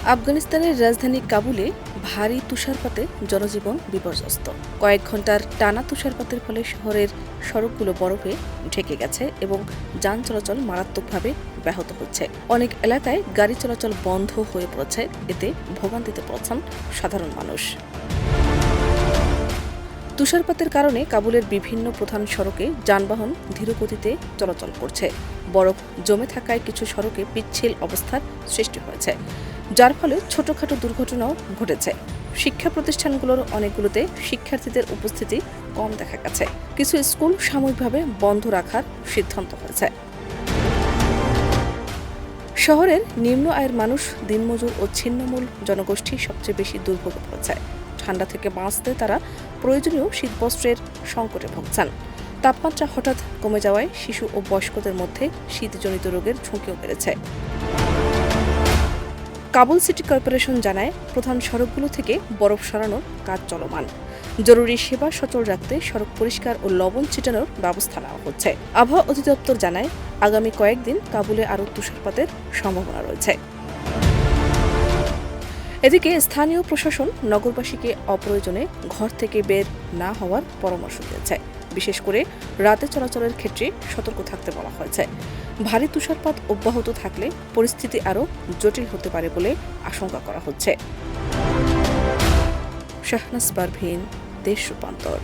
আফগানিস্তানের রাজধানী কাবুলে ভারী তুষারপাতে জনজীবন বিপর্যস্ত। কয়েক ঘন্টার টানা তুষারপাতের ফলে শহরের সড়কগুলো বরফে ঢেকে গেছে এবং যান চলাচল মারাত্মকভাবে ব্যাহত হচ্ছে। অনেক এলাকায় গাড়ি চলাচল বন্ধ হয়ে পড়েছে, এতে ভোগান্তিতে পড়েছেন সাধারণ মানুষ। তুষারপাতের কারণে কাবুলের বিভিন্ন প্রধান সড়কে যানবাহন ধীরগতিতে চলাচল করছে। বরফ জমে থাকায় কিছু সড়কে পিচ্ছিল অবস্থার সৃষ্টি হয়েছে, যার ফলে ছোটখাটো দুর্ঘটনাও ঘটেছে। শিক্ষা প্রতিষ্ঠানগুলোর অনেকগুলোতে শিক্ষার্থীদের উপস্থিতি কম দেখা গেছে। কিছু স্কুল সাময়িকভাবে বন্ধ রাখার সিদ্ধান্ত হয়েছে। শহরের নিম্ন আয়ের মানুষ, দিনমজুর ও ছিন্নমূল জনগোষ্ঠী সবচেয়ে বেশি দুর্ভোগে পড়েছে। ঠান্ডা থেকে বাঁচতে তারা প্রয়োজনীয় শীতবস্ত্রের সংকটে ভুগছেন। তাপমাত্রা হঠাৎ কমে যাওয়ায় শিশু ও বয়স্কদের মধ্যে শীতজনিত রোগের ঝুঁকিও বেড়েছে। কাবুল সিটি কর্পোরেশন জানায়, প্রধান সড়কগুলো থেকে বরফ সরানোর কাজ চলমান। জরুরি সেবা সচল রাখতে সড়ক পরিষ্কার ও লবণ ছিটানোর ব্যবস্থা নেওয়া হচ্ছে। আবহাওয়া অধিদপ্তর জানায়, আগামী কয়েকদিন কাবুলে আরও তুষারপাতের সম্ভাবনা রয়েছে। এদিকে স্থানীয় প্রশাসন নগরবাসীকে অপ্রয়োজনে ঘর থেকে বের না হওয়ার পরামর্শ দিয়েছে। বিশেষ করে রাতে চলাচলের ক্ষেত্রে সতর্ক থাকতে বলা হয়েছে। ভারী তুষারপাত অব্যাহত থাকলে পরিস্থিতি আরও জটিল হতে পারে বলে আশঙ্কা করা হচ্ছে। শাহনাজ পারভীন, দেশ রূপান্তর।